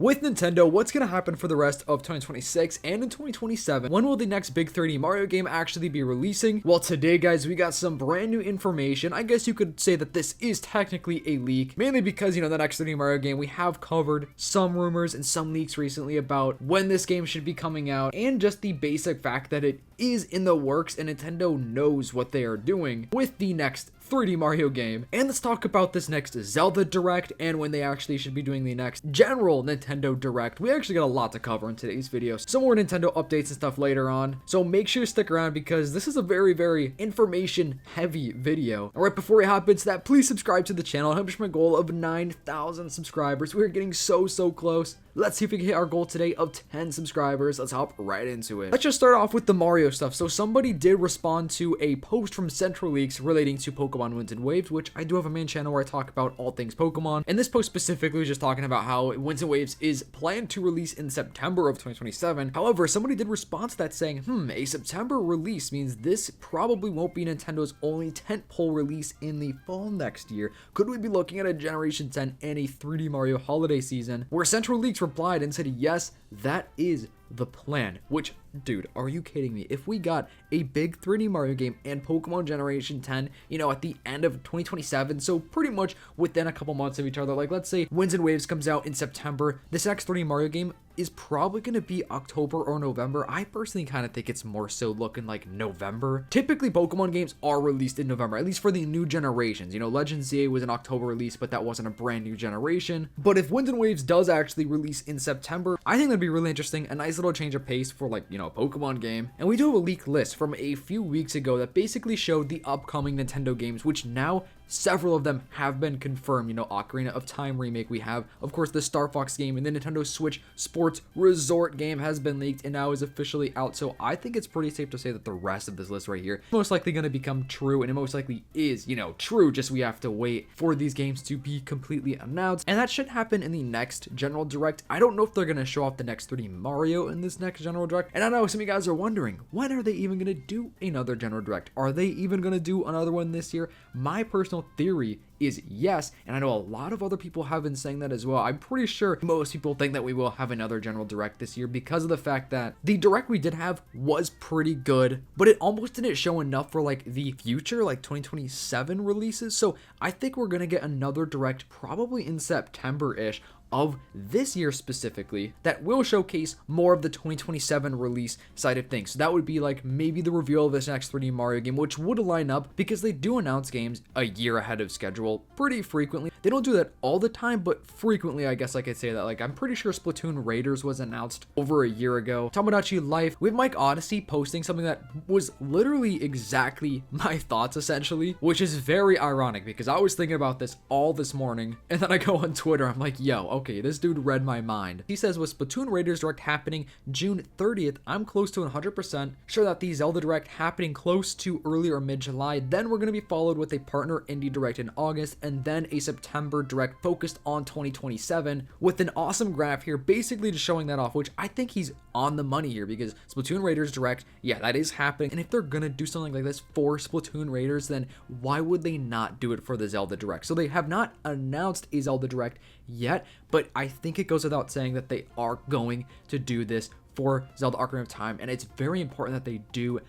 With Nintendo, what's going to happen for the rest of 2026 and in 2027? When will the next big 3D Mario game actually be releasing? Well, today, guys, we got some brand new information. I guess you could say that this is technically a leak, mainly because, the next 3D Mario game, we have covered some rumors and some leaks recently about when this game should be coming out, and just the basic fact that it is in the works and Nintendo knows what they are doing with the next 3D Mario game. And let's talk about this next Zelda Direct and when they actually should be doing the next general Nintendo Direct. We actually got a lot to cover in today's video. Some more Nintendo updates and stuff later on. So make sure to stick around because this is a very, very information heavy video. Alright, before we hop into that, please subscribe to the channel. Help reach my goal of 9,000 subscribers. We're getting so close. Let's see if we can hit our goal today of 10 subscribers. Let's hop right into it. Let's just start off with the Mario stuff. So somebody did respond to a post from Central Leaks relating to Pokemon Winds and Waves, which I do have a main channel where I talk about all things Pokemon. And this post specifically was just talking about how Winds and Waves is planned to release in September of 2027. However, somebody did respond to that saying, a September release means this probably won't be Nintendo's only tentpole release in the fall next year. Could we be looking at a Generation 10 and a 3D Mario holiday season? Where Central Leaks replied and said, yes, that is the plan. Which, dude, are you kidding me? If we got a big 3D Mario game and Pokemon Generation 10, at the end of 2027, so pretty much within a couple months of each other, like let's say Winds and Waves comes out in September, this next 3D Mario game is probably going to be October or November. I personally kind of think it's more so looking like November. Typically, Pokemon games are released in November, at least for the new generations. Legend ZA was an October release, but that wasn't a brand new generation. But if Winds and Waves does actually release in September, I think that'd be really interesting. A nice little change of pace for a Pokemon game. And we do have a leaked list from a few weeks ago that basically showed the upcoming Nintendo games, which now several of them have been confirmed. Ocarina of Time remake. We have, of course, the Star Fox game, and the Nintendo Switch Sports Resort game has been leaked and now is officially out. So I think it's pretty safe to say that the rest of this list right here is most likely going to become true, and it most likely is, true. Just we have to wait for these games to be completely announced, and that should happen in the next General Direct. I don't know if they're going to show off the next 3D Mario in this next General Direct, and I know some of you guys are wondering, when are they even going to do another General Direct? Are they even going to do another one this year? My personal theory is yes, and I know a lot of other people have been saying that as well. I'm pretty sure most people think that we will have another General Direct this year because of the fact that the Direct we did have was pretty good, but it almost didn't show enough for the future, 2027 releases. So I think we're gonna get another Direct probably in September-ish of this year specifically that will showcase more of the 2027 release side of things. So that would be maybe the reveal of this next 3D Mario game, which would line up because they do announce games a year ahead of schedule pretty frequently. They don't do that all the time, but frequently, I guess I could say that. I'm pretty sure Splatoon Raiders was announced over a year ago. Tamagotchi Life with Mike Odyssey posting something that was literally exactly my thoughts essentially, which is very ironic because I was thinking about this all this morning and then I go on Twitter, I'm like, yo, okay, this dude read my mind. He says, with Splatoon Raiders Direct happening June 30th, I'm close to 100% sure that the Zelda Direct happening close to early or mid-July. Then we're going to be followed with a partner indie Direct in August, and then a September Direct focused on 2027 with an awesome graph here, basically just showing that off, which I think he's on the money here because Splatoon Raiders Direct, yeah, that is happening. And if they're going to do something like this for Splatoon Raiders, then why would they not do it for the Zelda Direct? So they have not announced a Zelda Direct yet, but I think it goes without saying that they are going to do this for Zelda Ocarina of Time, and it's very important that they do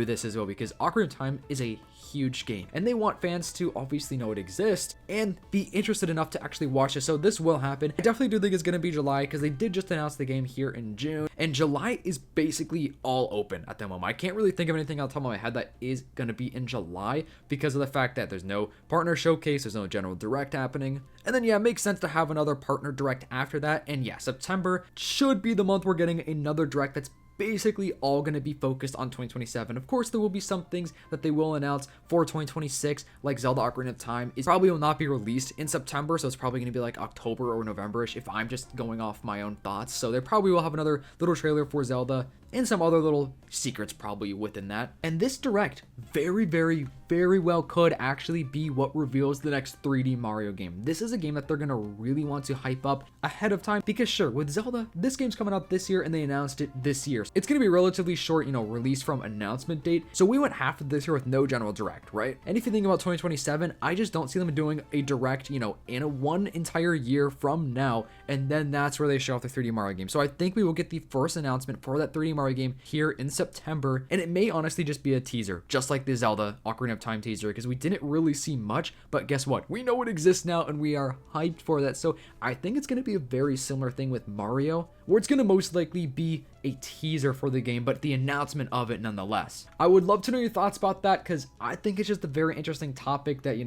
this as well because Ocarina of Time is a huge game and they want fans to obviously know it exists and be interested enough to actually watch it. So this will happen. I definitely do think it's going to be July because they did just announce the game here in June, and July is basically all open at the moment. I can't really think of anything off the top of my head that is going to be in July because of the fact that there's no partner showcase, there's no General Direct happening, and then yeah, it makes sense to have another partner Direct after that. And yeah, September should be the month we're getting another Direct that's basically all going to be focused on 2027. Of course, there will be some things that they will announce for 2026, like Zelda Ocarina of Time. It probably will not be released in September, so it's probably going to be October or November-ish if I'm just going off my own thoughts. So they probably will have another little trailer for Zelda and some other little secrets probably within that. And this direct very well could actually be what reveals the next 3D Mario game. This is a game that they're gonna really want to hype up ahead of time, because sure, with Zelda, this game's coming out this year and they announced it this year. It's gonna be relatively short, release from announcement date. So we went half of this year with no general direct, right? And if you think about 2027, I just don't see them doing a direct, in a one entire year from now, and then that's where they show off the 3D Mario game. So I think we will get the first announcement for that 3D Mario game here in September, and it may honestly just be a teaser, just like the Zelda Ocarina of Time teaser, because we didn't really see much, but guess what? We know it exists now, and we are hyped for that. So I think it's going to be a very similar thing with Mario, where it's going to most likely be a teaser for the game, but the announcement of it nonetheless. I would love to know your thoughts about that, because I think it's just a very interesting topic that,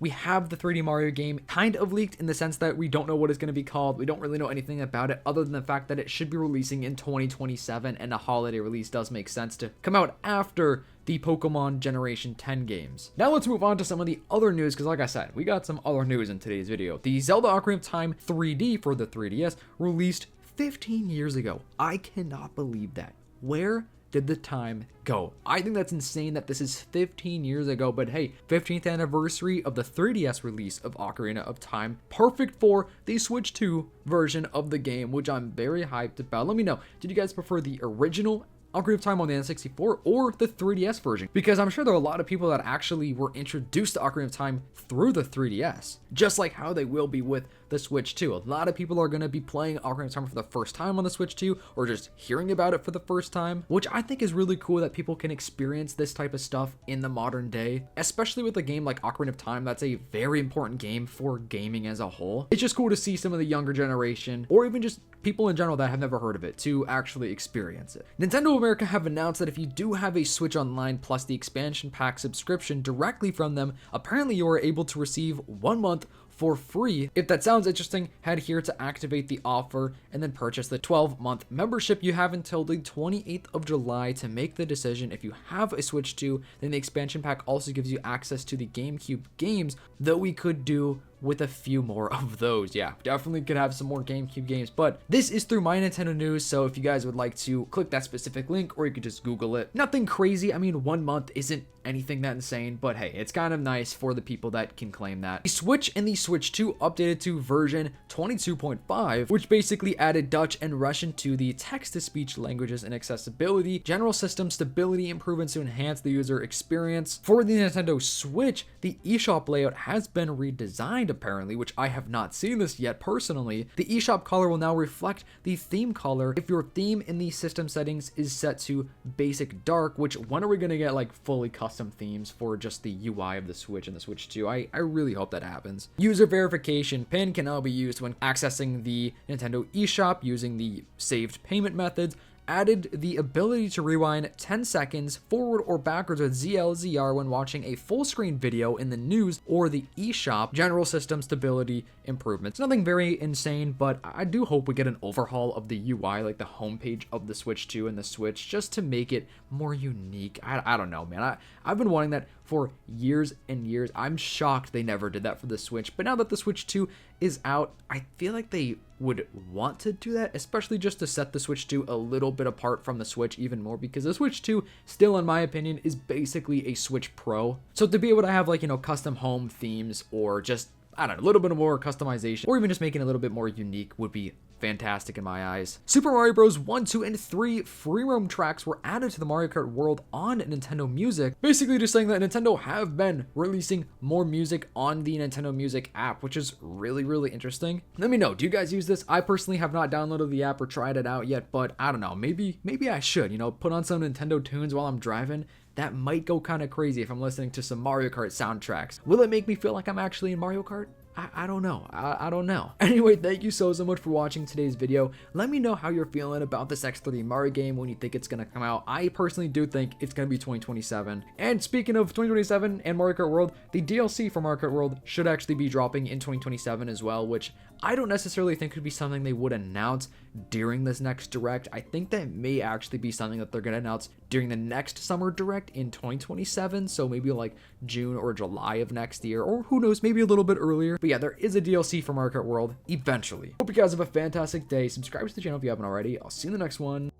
we have the 3D Mario game kind of leaked in the sense that we don't know what it's going to be called. We don't really know anything about it other than the fact that it should be releasing in 2027, and a holiday release does make sense to come out after the Pokemon Generation 10 games. Now let's move on to some of the other news, because like I said, we got some other news in today's video. The Zelda Ocarina of Time 3D for the 3DS released 15 years ago. I cannot believe that. Where did the time go? I think that's insane that this is 15 years ago, but hey, 15th anniversary of the 3DS release of Ocarina of Time. Perfect for the Switch 2 version of the game, which I'm very hyped about. Let me know, did you guys prefer the original Ocarina of Time on the N64 or the 3DS version? Because I'm sure there are a lot of people that actually were introduced to Ocarina of Time through the 3DS, just like how they will be with the Switch 2. A lot of people are going to be playing Ocarina of Time for the first time on the Switch 2, or just hearing about it for the first time, which I think is really cool that people can experience this type of stuff in the modern day, especially with a game like Ocarina of Time. That's a very important game for gaming as a whole. It's just cool to see some of the younger generation, or even just people in general that have never heard of it, to actually experience it. Nintendo of America have announced that if you do have a Switch Online plus the expansion pack subscription directly from them, apparently you are able to receive 1 month for free. If that sounds interesting, head here to activate the offer and then purchase the 12-month membership. You have until the 28th of July to make the decision. If you have a Switch 2, then the expansion pack also gives you access to the GameCube games, though we could do with a few more of those. Yeah, definitely could have some more GameCube games, but this is through My Nintendo News, so if you guys would like to click that specific link, or you could just Google it. Nothing crazy. I mean, 1 month isn't anything that insane, but hey, it's kind of nice for the people that can claim that. The Switch and the Switch 2 updated to version 22.5, which basically added Dutch and Russian to the text-to-speech languages and accessibility, general system stability improvements to enhance the user experience. For the Nintendo Switch, the eShop layout has been redesigned apparently, which I have not seen this yet personally. The eShop color will now reflect the theme color if your theme in the system settings is set to basic dark, which when are we going to get like fully custom themes for just the UI of the Switch and the Switch 2? I really hope that happens. User verification PIN can now be used when accessing the Nintendo eShop using the saved payment methods. Added the ability to rewind 10 seconds forward or backwards with ZLZR when watching a full screen video in the news or the eShop. General system stability improvements. Nothing very insane, but I do hope we get an overhaul of the UI, like the homepage of the Switch 2 and the Switch, just to make it more unique. I don't know, man. I've been wanting that for years and years. I'm shocked they never did that for the Switch, but now that the Switch 2 is out, I feel like they would want to do that, especially just to set the Switch 2 a little bit apart from the Switch even more, because the Switch 2 still, in my opinion, is basically a Switch Pro. So to be able to have like, custom home themes, or just, I don't know, a little bit more customization, or even just making it a little bit more unique would be fantastic in my eyes. Super Mario Bros. 1, 2, and 3 free roam tracks were added to the Mario Kart world on Nintendo Music. Basically just saying that Nintendo have been releasing more music on the Nintendo Music app, which is really interesting. Let me know, do you guys use this? I personally have not downloaded the app or tried it out yet, but I don't know, maybe I should, put on some Nintendo tunes while I'm driving. That might go kind of crazy if I'm listening to some Mario Kart soundtracks. Will it make me feel like I'm actually in Mario Kart? I don't know. I don't know. Anyway, thank you so much for watching today's video. Let me know how you're feeling about this X3D Mario game, when you think it's going to come out. I personally do think it's going to be 2027. And speaking of 2027 and Mario Kart World, the DLC for Mario Kart World should actually be dropping in 2027 as well, which I don't necessarily think could be something they would announce during this next direct. I think that may actually be something that they're going to announce during the next summer direct in 2027, so maybe like June or July of next year, or who knows, maybe a little bit earlier. But yeah, there is a DLC for Mario Kart World eventually. Hope you guys have a fantastic day. Subscribe to the channel if you haven't already. I'll see you in the next one.